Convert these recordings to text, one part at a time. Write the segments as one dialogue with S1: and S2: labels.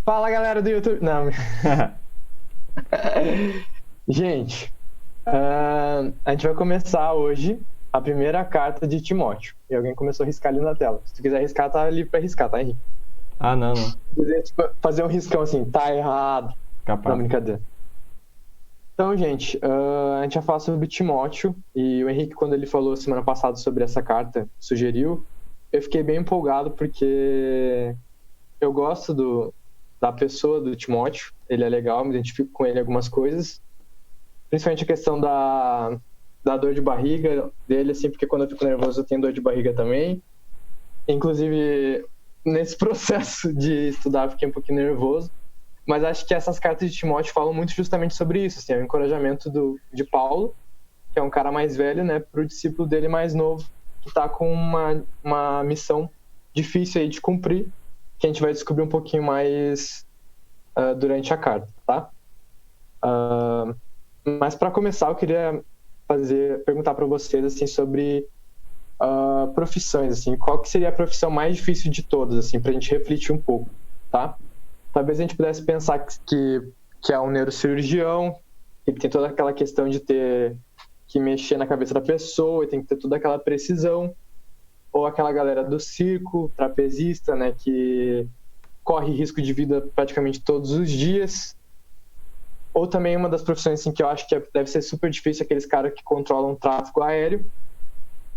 S1: Fala, galera do YouTube. Não. Gente, a gente vai começar hoje a primeira carta de Timóteo. E alguém começou a riscar ali na tela. Se tu quiser riscar, tá ali pra riscar, tá, Henrique?
S2: Ah, não.
S1: Tipo, fazer um riscão assim, tá errado. Não,
S2: Capaz.
S1: brincadeira. Então, gente, a gente vai falar sobre Timóteo. E o Henrique, quando ele falou semana passada sobre essa carta, sugeriu. Eu fiquei bem empolgado porque eu gosto da pessoa do Timóteo. Ele é legal, me identifico com ele em algumas coisas. Principalmente a questão da dor de barriga dele, assim, porque quando eu fico nervoso eu tenho dor de barriga também. Inclusive, nesse processo de estudar eu fiquei um pouquinho nervoso. Mas acho que essas cartas de Timóteo falam muito justamente sobre isso, assim, é o encorajamento de Paulo, que é um cara mais velho, né, para o discípulo dele mais novo, que está com uma missão difícil aí de cumprir, que a gente vai descobrir um pouquinho mais durante a carta, tá? Mas para começar, eu queria perguntar para vocês assim sobre profissões, assim, qual que seria a profissão mais difícil de todas, assim, para a gente refletir um pouco, tá? Talvez a gente pudesse pensar que é um neurocirurgião, que tem toda aquela questão de ter que mexer na cabeça da pessoa e tem que ter toda aquela precisão, ou aquela galera do circo, trapezista, né, que corre risco de vida praticamente todos os dias. Ou também uma das profissões assim, que eu acho que deve ser super difícil, aqueles caras que controlam o tráfego aéreo,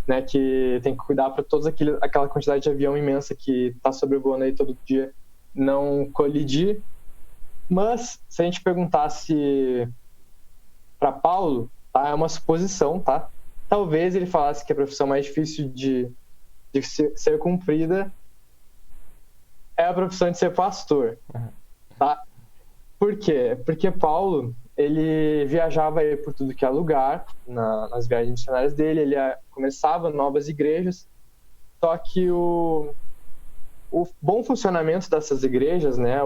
S1: né, que tem que cuidar para toda aquela quantidade de avião imensa que está sobrevoando aí todo dia não colidir. Mas se a gente perguntasse para Paulo, tá, é uma suposição, tá? Talvez ele falasse que a profissão mais difícil de ser cumprida é a profissão de ser pastor, tá? Por quê? Porque Paulo, ele viajava aí por tudo que é lugar, nas viagens missionárias dele, ele começava novas igrejas, só que o bom funcionamento dessas igrejas, né,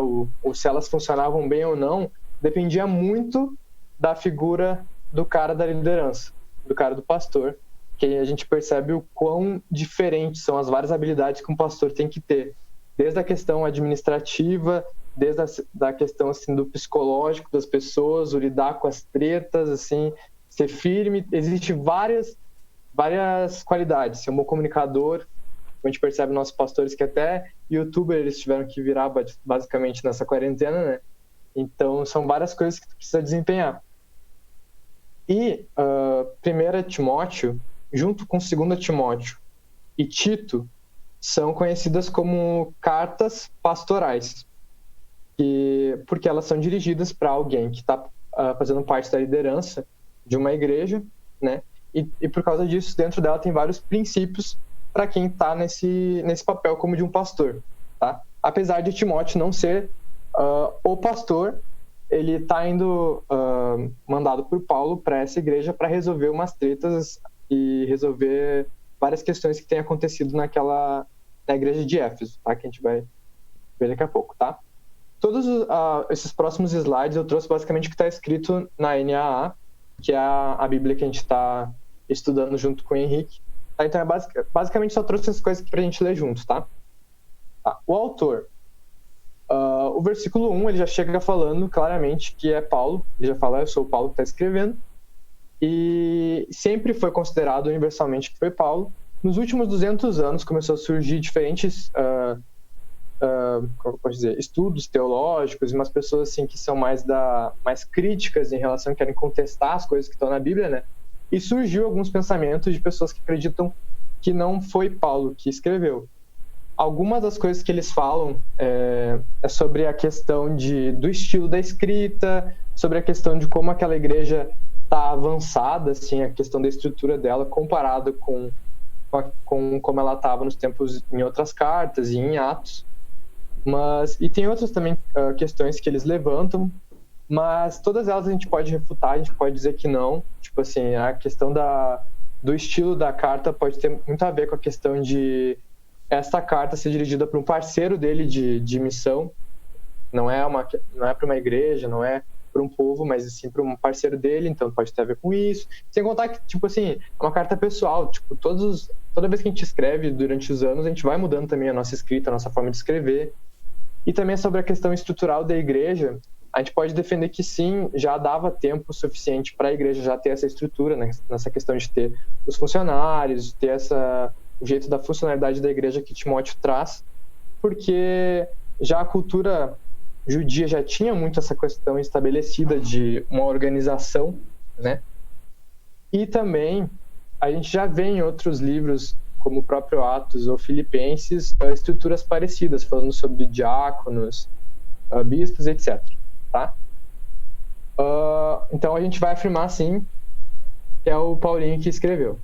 S1: se elas funcionavam bem ou não, dependia muito da figura do cara da liderança, do cara do pastor, que aí a gente percebe o quão diferentes são as várias habilidades que um pastor tem que ter, desde a questão administrativa, desde a questão assim do psicológico das pessoas, o lidar com as tretas, assim, ser firme. Existem várias qualidades. Ser um bom comunicador, a gente percebe nossos pastores que até youtuber eles tiveram que virar basicamente nessa quarentena, né? Então são várias coisas que tu precisa desempenhar. E 1 Timóteo, junto com 2 Timóteo e Tito, são conhecidas como cartas pastorais, porque elas são dirigidas para alguém que está fazendo parte da liderança de uma igreja, né? E por causa disso, dentro dela tem vários princípios para quem está nesse papel como de um pastor, tá? Apesar de Timóteo não ser o pastor, ele está indo mandado por Paulo para essa igreja para resolver umas tretas e resolver várias questões que têm acontecido na igreja de Éfeso, tá? Que a gente vai ver daqui a pouco, tá? Todos esses próximos slides eu trouxe basicamente o que está escrito na NAA, que é a Bíblia que a gente está estudando junto com o Henrique. Tá? Então, basicamente só trouxe essas coisas aqui para a gente ler juntos, tá? O autor, o versículo 1, ele já chega falando claramente que é Paulo. Ele já fala, eu sou o Paulo que está escrevendo. E sempre foi considerado universalmente que foi Paulo. Nos últimos 200 anos começou a surgir diferentes como eu posso dizer, estudos teológicos e umas pessoas assim que são mais críticas em relação, querem contestar as coisas que estão na Bíblia, né? E surgiu alguns pensamentos de pessoas que acreditam que não foi Paulo que escreveu. Algumas das coisas que eles falam é sobre a questão do estilo da escrita, sobre a questão de como aquela igreja está avançada, assim, a questão da estrutura dela comparado com como ela estava nos tempos em outras cartas e em Atos. E tem outras também questões que eles levantam, mas todas elas a gente pode refutar, a gente pode dizer que não. Tipo assim, a questão do estilo da carta pode ter muito a ver com a questão de esta carta ser dirigida para um parceiro dele de missão. Não é para uma igreja, não é para um povo, mas sim para um parceiro dele, então pode ter a ver com isso. Sem contar que, tipo assim, é uma carta pessoal. Tipo, toda vez que a gente escreve durante os anos, a gente vai mudando também a nossa escrita, a nossa forma de escrever. E também sobre a questão estrutural da igreja, a gente pode defender que sim, já dava tempo suficiente para a igreja já ter essa estrutura, né? Nessa questão de ter os funcionários, ter o jeito da funcionalidade da igreja que Timóteo traz, porque já a cultura judia já tinha muito essa questão estabelecida de uma organização, né? E também a gente já vê em outros livros, como o próprio Atos ou Filipenses, estruturas parecidas, falando sobre diáconos, bispos, etc. Tá? Então a gente vai afirmar, sim, que é o Paulinho que escreveu.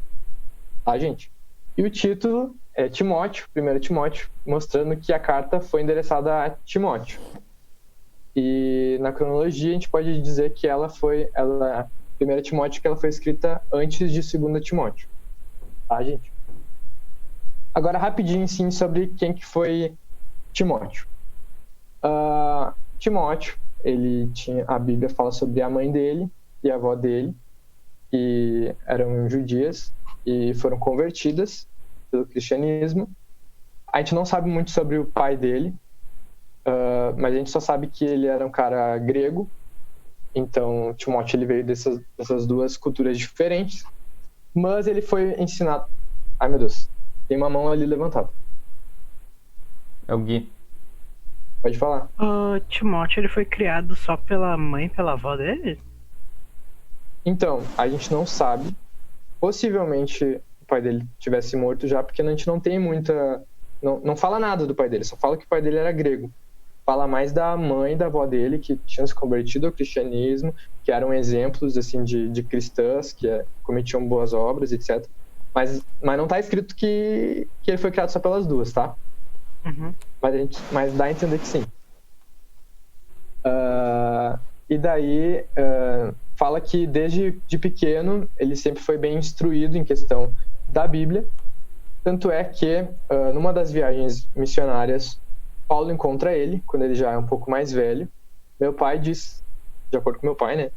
S1: Tá, gente? E o título é Timóteo, 1 Timóteo, mostrando que a carta foi endereçada a Timóteo. E na cronologia a gente pode dizer que ela 1 Timóteo, que ela foi escrita antes de 2 Timóteo. Tá, gente? Agora, rapidinho, sim, sobre quem que foi Timóteo. Timóteo, a Bíblia fala sobre a mãe dele e a avó dele, que eram judias e foram convertidas pelo cristianismo. A gente não sabe muito sobre o pai dele, mas a gente só sabe que ele era um cara grego. Então, Timóteo ele veio dessas duas culturas diferentes, mas ele foi ensinado... Ai, meu Deus, tem uma mão ali levantada.
S2: É o Gui.
S1: Pode falar.
S3: Timóteo, ele foi criado só pela mãe e pela avó dele?
S1: Então, a gente não sabe. Possivelmente o pai dele tivesse morto já, porque a gente não tem muita... Não fala nada do pai dele, só fala que o pai dele era grego. Fala mais da mãe e da avó dele, que tinham se convertido ao cristianismo, que eram exemplos assim, de cristãs, que cometiam boas obras, etc. Mas não está escrito que ele foi criado só pelas duas, tá?
S3: Uhum.
S1: Mas dá a entender que sim. E daí fala que desde de pequeno ele sempre foi bem instruído em questão da Bíblia. Tanto é que numa das viagens missionárias, Paulo encontra ele, quando ele já é um pouco mais velho. Meu pai diz, de acordo com meu pai, né?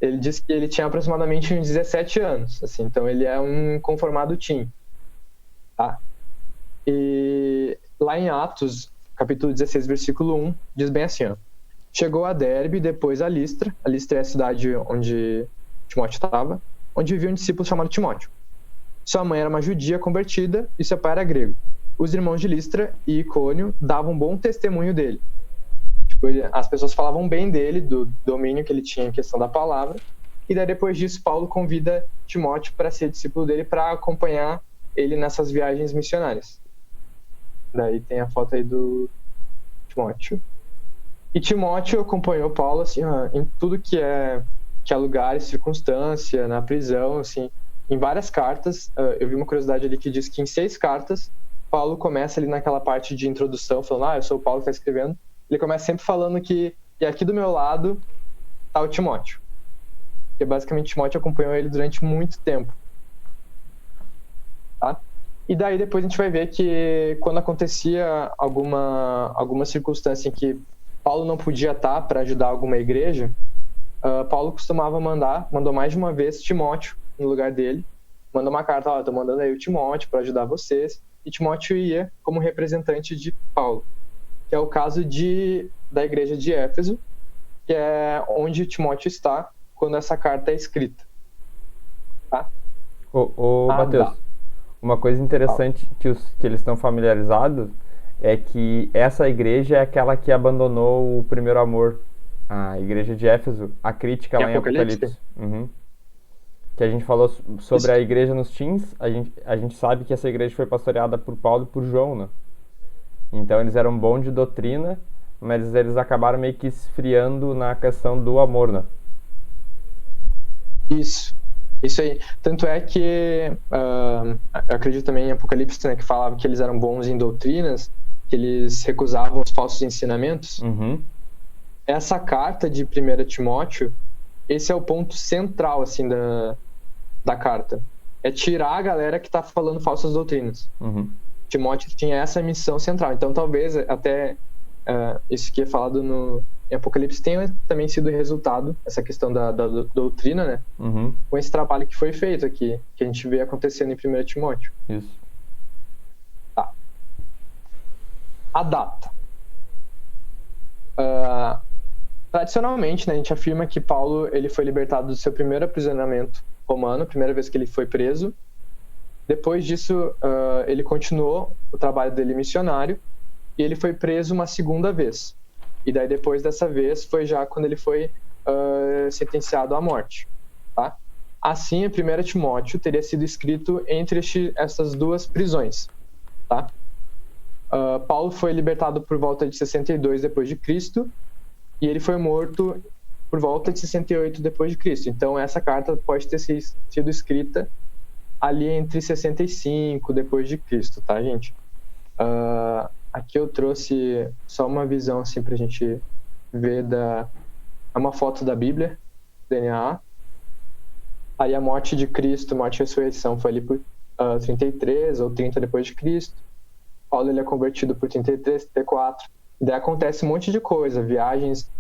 S1: Ele disse que ele tinha aproximadamente uns 17 anos, assim, então ele é um conformado teen, tá? E lá em Atos, capítulo 16, versículo 1, diz bem assim, ó. Chegou a Derbe, depois a Listra. A Listra é a cidade onde Timóteo estava, onde vivia um discípulo chamado Timóteo. Sua mãe era uma judia convertida e seu pai era grego. Os irmãos de Listra e Icônio davam bom testemunho dele. Tipo, as pessoas falavam bem dele, do domínio que ele tinha em questão da palavra. E daí, depois disso, Paulo convida Timóteo para ser discípulo dele, para acompanhar ele nessas viagens missionárias. Daí tem a foto aí do Timóteo. E Timóteo acompanhou Paulo assim, em tudo que é lugar e circunstância, na prisão, assim, em várias cartas. Eu vi uma curiosidade ali que diz que em 6 cartas Paulo começa ali naquela parte de introdução, falando, eu sou o Paulo que está escrevendo. Ele começa sempre falando que aqui do meu lado está o Timóteo. Porque basicamente Timóteo acompanhou ele durante muito tempo. Tá? E daí depois a gente vai ver que quando acontecia alguma circunstância em que Paulo não podia estar para ajudar alguma igreja, Paulo costumava mandou mais de uma vez Timóteo no lugar dele. Mandou uma carta, estou mandando aí o Timóteo para ajudar vocês. E Timóteo ia como representante de Paulo, que é o caso da igreja de Éfeso, que é onde Timóteo está quando essa carta é escrita. Tá?
S2: Matheus, uma coisa interessante que eles estão familiarizados é que essa igreja é aquela que abandonou o primeiro amor, a igreja de Éfeso, a crítica lá em Apocalipse. Uhum. Que a gente falou sobre a igreja nos teens, a gente sabe que essa igreja foi pastoreada por Paulo e por João, né? Então eles eram bons de doutrina, mas eles acabaram meio que esfriando na questão do amor, né?
S1: Isso aí. Tanto é que eu acredito também em Apocalipse, né, que falava que eles eram bons em doutrinas, que eles recusavam os falsos ensinamentos.
S2: Uhum.
S1: Essa carta de 1 Timóteo, esse é o ponto central assim da carta. É tirar a galera que está falando falsas doutrinas.
S2: Uhum.
S1: Timóteo tinha essa missão central. Então, talvez até isso que é falado em Apocalipse tenha também sido resultado, essa questão da doutrina, né?
S2: Uhum.
S1: Com esse trabalho que foi feito aqui, que a gente vê acontecendo em 1 Timóteo.
S2: Isso.
S1: Tá. A data. Tradicionalmente, né, a gente afirma que Paulo ele foi libertado do seu primeiro aprisionamento romano, primeira vez que ele foi preso. Depois disso, ele continuou o trabalho dele missionário e ele foi preso uma segunda vez. E daí, depois dessa vez, foi já quando ele foi sentenciado à morte. Tá? Assim, a 1 Timóteo teria sido escrito entre essas duas prisões. Tá? Paulo foi libertado por volta de 62 depois de Cristo e ele foi morto por volta de 68 depois de Cristo. Então, essa carta pode ter sido escrita ali entre 65 depois de Cristo, tá, gente? Aqui eu trouxe só uma visão assim pra gente ver é uma foto da Bíblia, DNA. Aí a morte de Cristo, morte e ressurreição foi ali por 33 ou 30 depois de Cristo. Paulo ele é convertido por 33, 34. E daí acontece um monte de coisa, viagens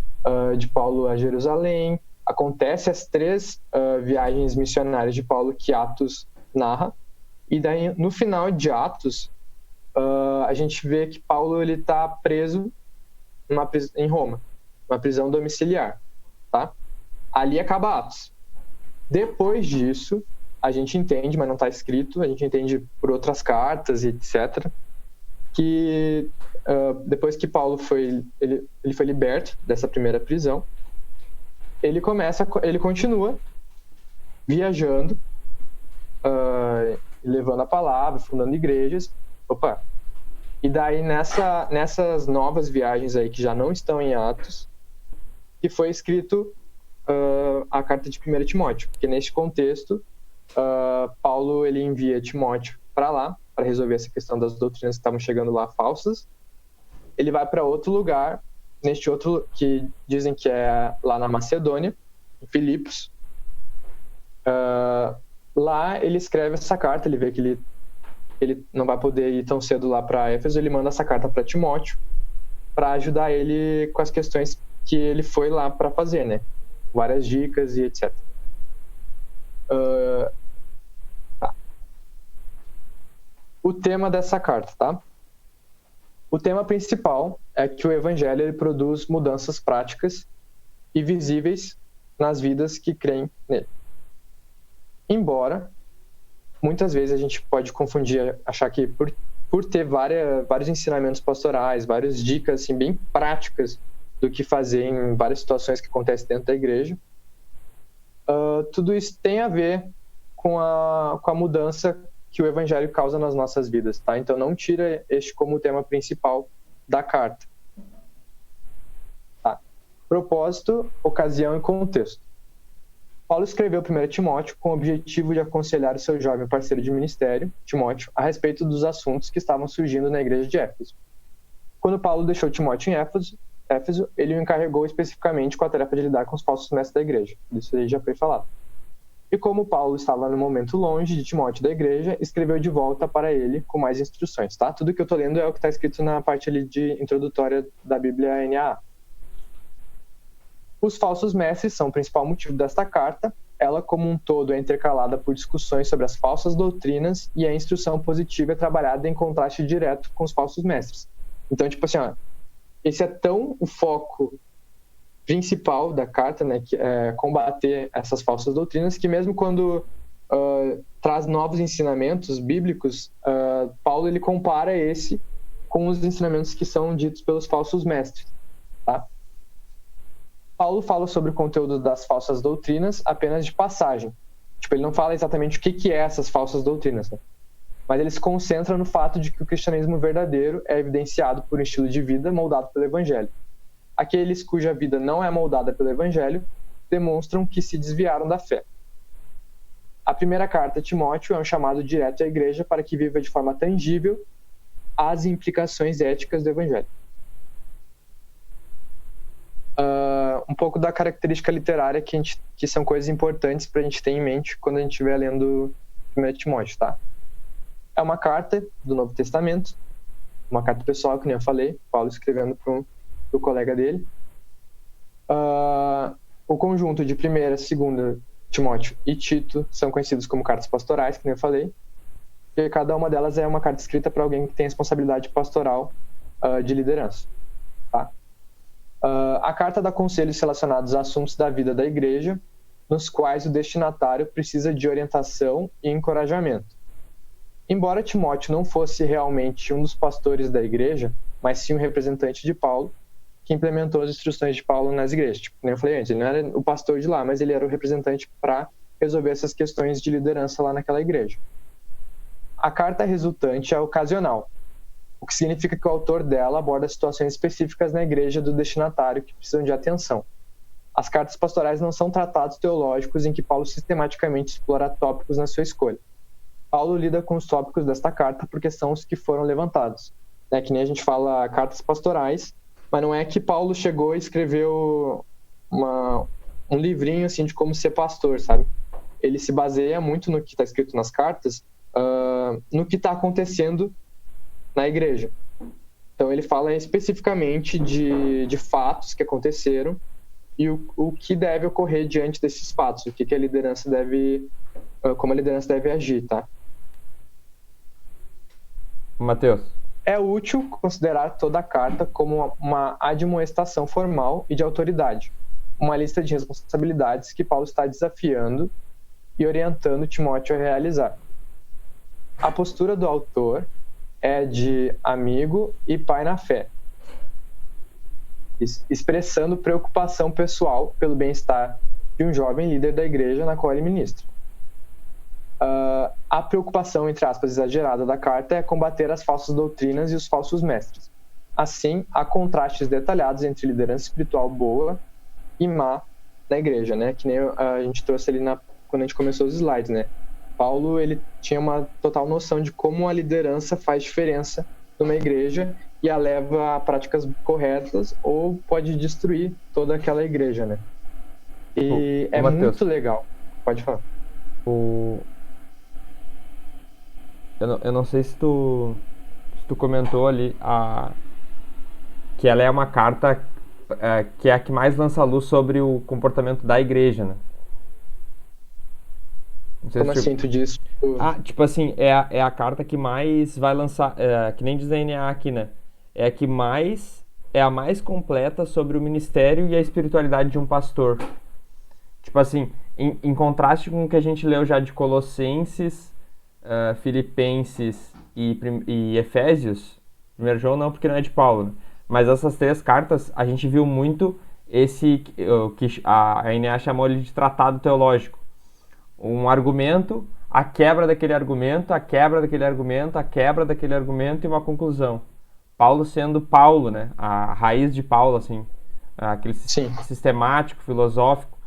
S1: de Paulo a Jerusalém, acontece as 3 viagens missionárias de Paulo que Atos narra, e daí no final de Atos a gente vê que Paulo ele está preso em Roma, uma prisão domiciliar, tá? Ali acaba Atos. Depois disso, a gente entende, mas não está escrito, a gente entende por outras cartas e etc., que depois que Paulo foi liberto dessa primeira prisão, ele continua viajando, levando a palavra, fundando igrejas. E daí nessas novas viagens aí que já não estão em Atos, que foi escrito a carta de 1 Timóteo, porque neste contexto Paulo ele envia Timóteo para lá para resolver essa questão das doutrinas que estavam chegando lá falsas. Ele vai para outro lugar, neste outro que dizem que é lá na Macedônia, em Filipos. Lá ele escreve essa carta, ele vê que ele não vai poder ir tão cedo lá para Éfeso, ele manda essa carta para Timóteo para ajudar ele com as questões que ele foi lá para fazer, né? Várias dicas e etc. Tá. O tema dessa carta, tá? O tema principal é que o Evangelho ele produz mudanças práticas e visíveis nas vidas que creem nele. Embora, muitas vezes a gente pode confundir, achar que por ter vários ensinamentos pastorais, várias dicas assim, bem práticas do que fazer em várias situações que acontecem dentro da igreja, tudo isso tem a ver com a mudança que o Evangelho causa nas nossas vidas, tá? Então não tira este como o tema principal da carta. Tá? Propósito, ocasião e contexto. Paulo escreveu 1 Timóteo com o objetivo de aconselhar o seu jovem parceiro de ministério, Timóteo, a respeito dos assuntos que estavam surgindo na igreja de Éfeso. Quando Paulo deixou Timóteo em Éfeso, ele o encarregou especificamente com a tarefa de lidar com os falsos mestres da igreja. Isso aí já foi falado. E como Paulo estava no momento longe de Timóteo da igreja, escreveu de volta para ele com mais instruções, tá? Tudo que eu estou lendo é o que está escrito na parte ali de introdutória da Bíblia NAA. Os falsos mestres são o principal motivo desta carta. Ela, como um todo, é intercalada por discussões sobre as falsas doutrinas e a instrução positiva é trabalhada em contraste direto com os falsos mestres. Então, tipo assim, esse é tão o foco principal da carta, né, que é combater essas falsas doutrinas, que mesmo quando traz novos ensinamentos bíblicos, Paulo ele compara esse com os ensinamentos que são ditos pelos falsos mestres, tá? Paulo fala sobre o conteúdo das falsas doutrinas apenas de passagem. Tipo, ele não fala exatamente o que é essas falsas doutrinas, né? Mas ele se concentra no fato de que o cristianismo verdadeiro é evidenciado por um estilo de vida moldado pelo Evangelho. Aqueles cuja vida não é moldada pelo Evangelho demonstram que se desviaram da fé. A primeira carta a Timóteo é um chamado direto à igreja para que viva de forma tangível as implicações éticas do Evangelho. Um pouco da característica literária que são coisas importantes para a gente ter em mente quando a gente estiver lendo 1 Timóteo, tá? É uma carta do Novo Testamento, uma carta pessoal, que nem eu falei, Paulo escrevendo para o colega dele. O conjunto de 1ª, 2ª Timóteo e Tito são conhecidos como cartas pastorais, que nem eu falei, e cada uma delas é uma carta escrita para alguém que tem responsabilidade pastoral de liderança, tá? A carta dá conselhos relacionados a assuntos da vida da igreja, nos quais o destinatário precisa de orientação e encorajamento. Embora Timóteo não fosse realmente um dos pastores da igreja, mas sim um representante de Paulo, que implementou as instruções de Paulo nas igrejas. Tipo, como eu falei antes, ele não era o pastor de lá, mas ele era o representante para resolver essas questões de liderança lá naquela igreja. A carta resultante é ocasional, o que significa que o autor dela aborda situações específicas na igreja do destinatário que precisam de atenção. As cartas pastorais não são tratados teológicos em que Paulo sistematicamente explora tópicos na sua escolha. Paulo lida com os tópicos desta carta porque são os que foram levantados. Que nem a gente fala cartas pastorais, mas não é que Paulo chegou e escreveu um livrinho assim de como ser pastor, sabe? Ele se baseia muito no que está escrito nas cartas, no que está acontecendo na igreja. Então ele fala especificamente de fatos que aconteceram e o que deve ocorrer diante desses fatos, o que a liderança deve, como a liderança deve agir, tá?
S2: Mateus.
S1: É útil considerar toda a carta como uma admoestação formal e de autoridade, uma lista de responsabilidades que Paulo está desafiando e orientando Timóteo a realizar. A postura do autor é de amigo e pai na fé, expressando preocupação pessoal pelo bem-estar de um jovem líder da igreja na qual ele ministra. A preocupação, entre aspas, exagerada da carta é combater as falsas doutrinas e os falsos mestres. Assim, há contrastes detalhados entre liderança espiritual boa e má na igreja, né? Que nem a gente trouxe ali quando a gente começou os slides, né? Paulo, ele tinha uma total noção de como a liderança faz diferença numa igreja e a leva a práticas corretas ou pode destruir toda aquela igreja, né? E é
S2: Mateus,
S1: muito legal. Pode falar.
S2: Eu não sei se tu comentou ali que ela é uma carta que é a que mais lança luz sobre o comportamento da igreja, né?
S1: Como assim, tu diz?
S2: Tipo assim, é a carta que mais vai lançar, que nem diz a NA aqui, né? É a mais completa sobre o ministério e a espiritualidade de um pastor. Tipo assim, em contraste com o que a gente leu já de Colossenses, Filipenses e Efésios, 1 João não, porque não é de Paulo, né? Mas essas três cartas, a gente viu muito que a NA chamou ele de tratado teológico. Um argumento, a quebra daquele argumento, a quebra daquele argumento, a quebra daquele argumento e uma conclusão. Paulo sendo Paulo, né? A raiz de Paulo, assim, aquele sistemático, filosófico.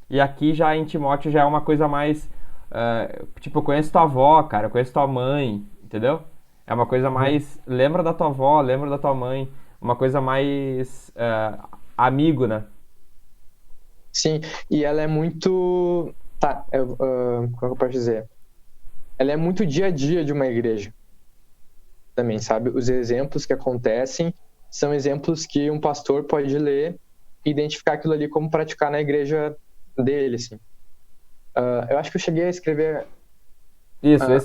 S2: E aqui já em Timóteo já é uma coisa mais, tipo, eu conheço tua avó, cara, eu conheço tua mãe, entendeu? É uma coisa mais, lembra da tua avó, lembra da tua mãe, uma coisa mais amigo, né?
S1: Sim, e ela é muito... como eu posso dizer? Ela é muito dia a dia de uma igreja. Também, sabe? Os exemplos que acontecem são exemplos que um pastor pode ler e identificar aquilo ali como praticar na igreja dele, assim. Eu acho que eu cheguei a escrever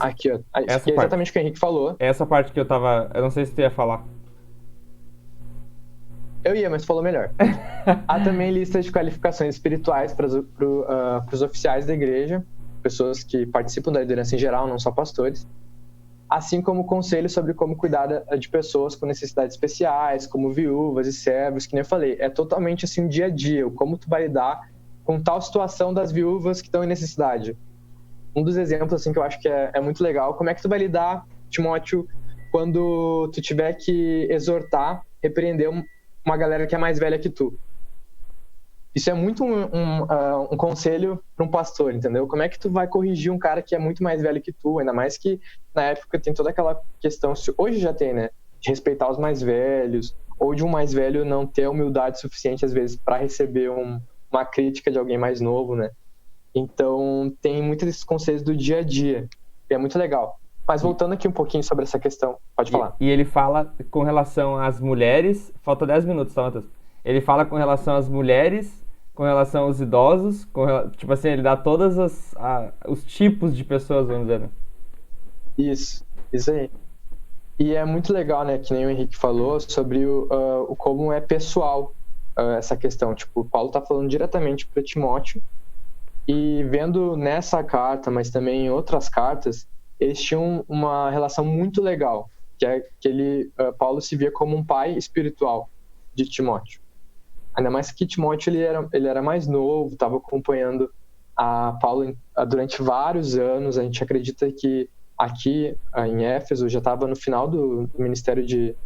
S1: aqui, ó. Essa é exatamente o que o Henrique falou.
S2: Essa parte que eu não sei se tu ia falar.
S1: Eu ia, mas falou melhor. Há também listas de qualificações espirituais para os oficiais da igreja, pessoas que participam da liderança em geral, não só pastores, assim como conselhos sobre como cuidar de pessoas com necessidades especiais, como viúvas e servos, que nem eu falei. É totalmente assim o dia a dia, como tu vai lidar com tal situação das viúvas que estão em necessidade. Um dos exemplos assim, que eu acho que é muito legal, como é que tu vai lidar, Timóteo, quando tu tiver que exortar, repreender uma galera que é mais velha que tu. Isso é muito um conselho para um pastor, entendeu? Como é que tu vai corrigir um cara que é muito mais velho que tu? Ainda mais que na época tem toda aquela questão, hoje já tem, né? De respeitar os mais velhos, ou de um mais velho não ter humildade suficiente, às vezes, para receber uma crítica de alguém mais novo, né? Então, tem muitos desses conselhos do dia a dia, e é muito legal. Mas voltando aqui um pouquinho sobre essa questão, pode falar.
S2: E ele fala com relação às mulheres, falta 10 minutos, tá, Matheus? Ele fala com relação às mulheres, com relação aos idosos, tipo assim, ele dá todos os tipos de pessoas, vamos dizer, né?
S1: Isso aí. E é muito legal, né, que nem o Henrique falou, sobre como é pessoal essa questão. Tipo, Paulo está falando diretamente para Timóteo, e vendo nessa carta, mas também em outras cartas, eles tinham uma relação muito legal, que é que Paulo se via como um pai espiritual de Timóteo. Ainda mais que Timóteo ele era mais novo, estava acompanhando a Paulo durante vários anos. A gente acredita que aqui em Éfeso já estava no final do ministério de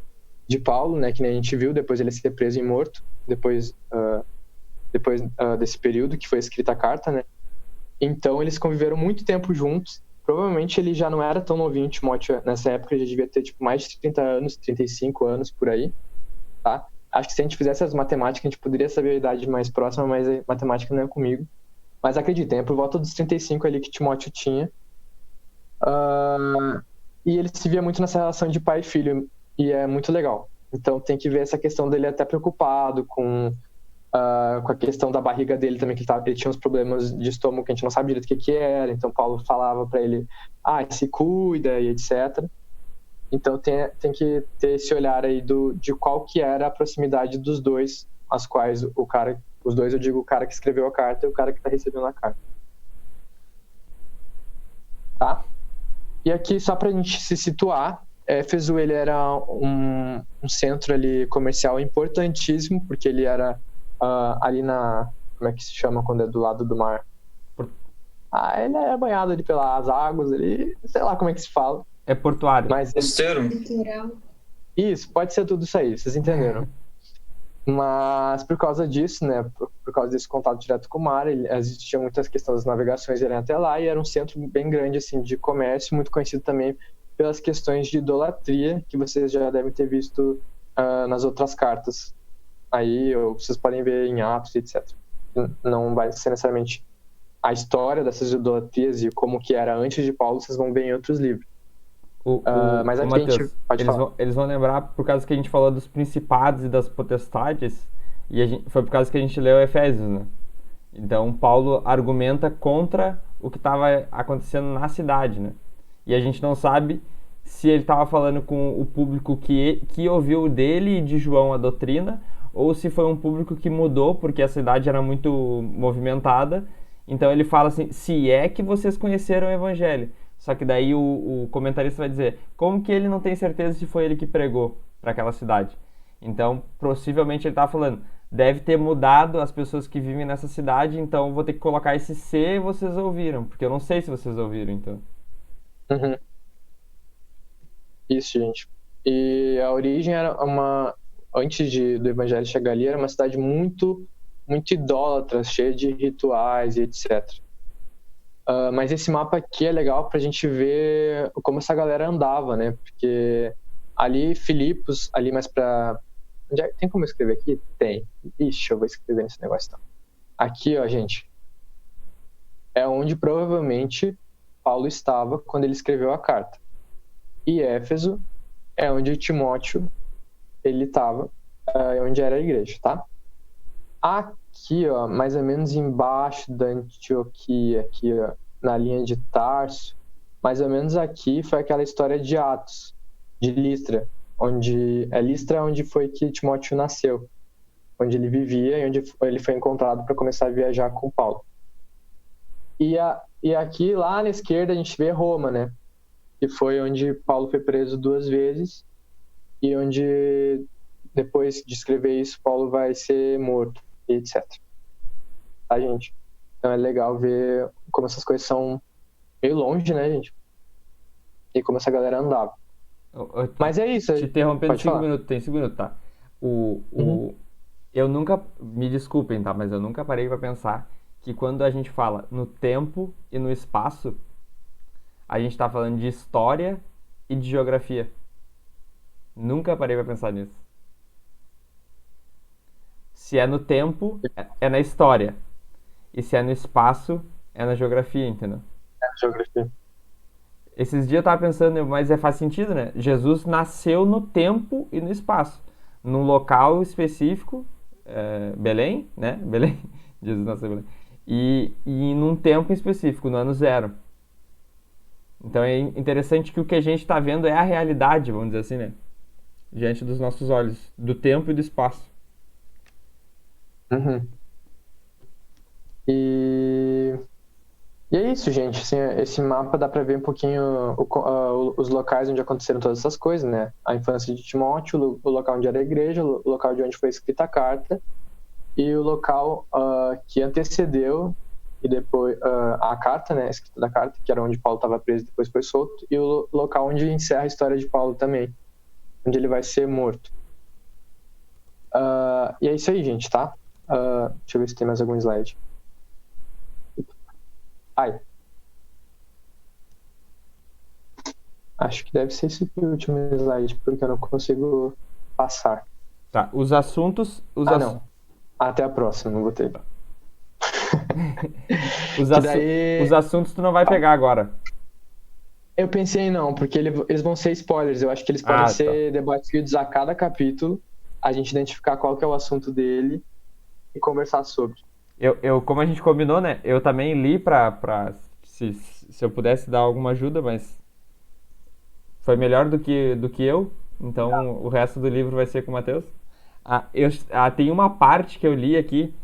S1: Paulo, né, que nem a gente viu, depois ele ser preso e morto, depois desse período que foi escrita a carta, né? Então eles conviveram muito tempo juntos. Provavelmente ele já não era tão novinho, Timóteo, nessa época, ele já devia ter tipo mais de 30 anos, 35 anos por aí, tá? Acho que se a gente fizesse as matemáticas, a gente poderia saber a idade mais próxima, mas a matemática não é comigo. Mas acreditem, é por volta dos 35 ali que Timóteo tinha. E ele se via muito nessa relação de pai e filho, e é muito legal. Então tem que ver essa questão dele até preocupado com a questão da barriga dele também, que ele tinha uns problemas de estômago que a gente não sabe direito o que era. Então Paulo falava para ele, se cuida e etc. Então tem que ter esse olhar aí de qual que era a proximidade dos dois, as quais os dois, eu digo o cara que escreveu a carta e o cara que está recebendo a carta. Tá? E aqui, só para a gente se situar, Éfeso ele era um centro ali comercial importantíssimo, porque ele era ali como é que se chama quando é do lado do mar? Ele é banhado ali pelas águas, ali, sei lá como é que se fala.
S2: É portuário.
S4: Costeiro.
S1: Isso, pode ser tudo isso aí, vocês entenderam. Mas por causa disso, né, por causa desse contato direto com o mar, existia muitas questões das navegações ali até lá, e era um centro bem grande assim de comércio, muito conhecido também pelas questões de idolatria, que vocês já devem ter visto nas outras cartas. Aí vocês podem ver em Atos, etc. Não vai ser necessariamente a história dessas idolatrias e como que era antes de Paulo, vocês vão ver em outros livros. Mas aqui
S2: Mateus,
S1: a gente pode falar.
S2: Eles vão lembrar por causa que a gente falou dos principados e das potestades, e foi por causa que a gente leu Efésios, né? Então Paulo argumenta contra o que estava acontecendo na cidade, né? E a gente não sabe se ele estava falando com o público que ouviu dele e de João a doutrina, ou se foi um público que mudou porque a cidade era muito movimentada. Então ele fala assim, se é que vocês conheceram o evangelho. Só que daí o comentarista vai dizer, como que ele não tem certeza se foi ele que pregou para aquela cidade? Então, possivelmente ele está falando, deve ter mudado as pessoas que vivem nessa cidade, então vou ter que colocar esse se vocês ouviram, porque eu não sei se vocês ouviram, então.
S1: Uhum. Isso, gente. E a origem era antes do evangelho chegar ali, era uma cidade muito, muito idólatra, cheia de rituais e etc. Mas esse mapa aqui é legal pra gente ver como essa galera andava, né? Porque ali, Filipos, ali mais pra... Tem como eu escrever aqui? Tem. Ixi, eu vou escrever nesse negócio então. Aqui, ó, gente. É onde provavelmente Paulo estava quando ele escreveu a carta. E Éfeso é onde Timóteo ele estava, onde era a igreja, tá? Aqui, ó, mais ou menos embaixo da Antioquia, aqui, ó, na linha de Tarso, mais ou menos aqui foi aquela história de Atos, de Listra, onde foi que Timóteo nasceu, onde ele vivia e onde ele foi encontrado para começar a viajar com Paulo. E aqui, lá na esquerda, a gente vê Roma, né? Que foi onde Paulo foi preso 2 vezes e onde, depois de escrever isso, Paulo vai ser morto, e etc. Tá, gente? Então é legal ver como essas coisas são meio longe, né, gente? E como essa galera andava. Mas é isso.
S2: Te interrompendo 5 minutos, tem 5 minutos, tá? Eu nunca, me desculpem, tá? Mas eu nunca parei pra pensar que quando a gente fala no tempo e no espaço, a gente tá falando de história e de geografia. Nunca parei pra pensar nisso. Se é no tempo, é na história. E se é no espaço, é na geografia, entendeu?
S1: É na geografia.
S2: Esses dias eu tava pensando, mas faz sentido, né? Jesus nasceu no tempo e no espaço. Num local específico, Belém, né? Belém. Jesus nasceu em Belém. E num tempo específico, no ano 0. Então é interessante que o que a gente tá vendo é a realidade, vamos dizer assim, né? Diante dos nossos olhos, do tempo e do espaço.
S1: Uhum. E, e é isso, gente. Assim, esse mapa dá para ver um pouquinho os locais onde aconteceram todas essas coisas, né? A infância de Timóteo, o local onde era a igreja, o local de onde foi escrita a carta e o local que antecedeu e depois a carta, né? A escrita da carta, que era onde Paulo estava preso e depois foi solto, e o local onde encerra a história de Paulo também, onde ele vai ser morto. E é isso aí, gente, tá? Deixa eu ver se tem mais algum slide. Ai. Acho que deve ser esse último slide, porque eu não consigo passar.
S2: Tá, os assuntos.
S1: Não. Até a próxima, não botei.
S2: Os assuntos tu não vai pegar agora.
S1: Eu pensei não, porque eles vão ser spoilers. Eu acho que eles podem ser debatidos a cada capítulo, a gente identificar qual que é o assunto dele e conversar sobre.
S2: Como a gente combinou, né? Eu também li se eu pudesse dar alguma ajuda, mas foi melhor do que eu. Então o resto do livro vai ser com o Matheus. Tem uma parte que eu li aqui,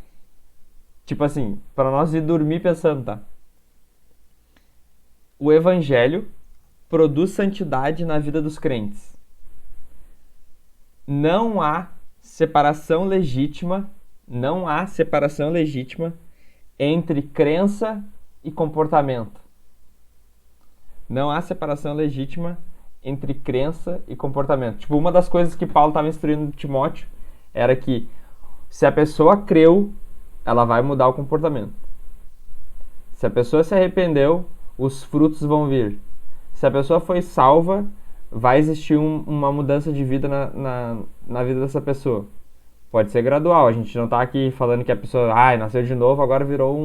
S2: tipo assim, para nós ir dormir pensando, tá? O evangelho produz santidade na vida dos crentes. Não há separação legítima entre crença e comportamento. Não há separação legítima entre crença e comportamento. Tipo, uma das coisas que Paulo estava instruindo Timóteo era que se a pessoa creu, ela vai mudar o comportamento. Se a pessoa se arrependeu, os frutos vão vir. Se a pessoa foi salva, vai existir uma mudança de vida na vida dessa pessoa. Pode ser gradual, a gente não está aqui falando que a pessoa nasceu de novo, agora virou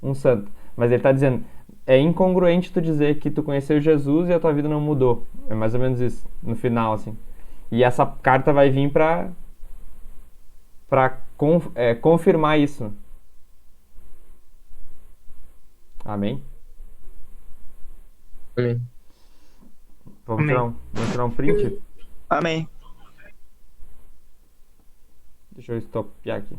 S2: um santo. Mas ele está dizendo, é incongruente tu dizer que tu conheceu Jesus e a tua vida não mudou. É mais ou menos isso, no final, assim. E essa carta vai vir para confirmar isso. Amém?
S1: Amém.
S2: Vamos tirar um print?
S4: Amém.
S2: Deixa eu estopiar aqui.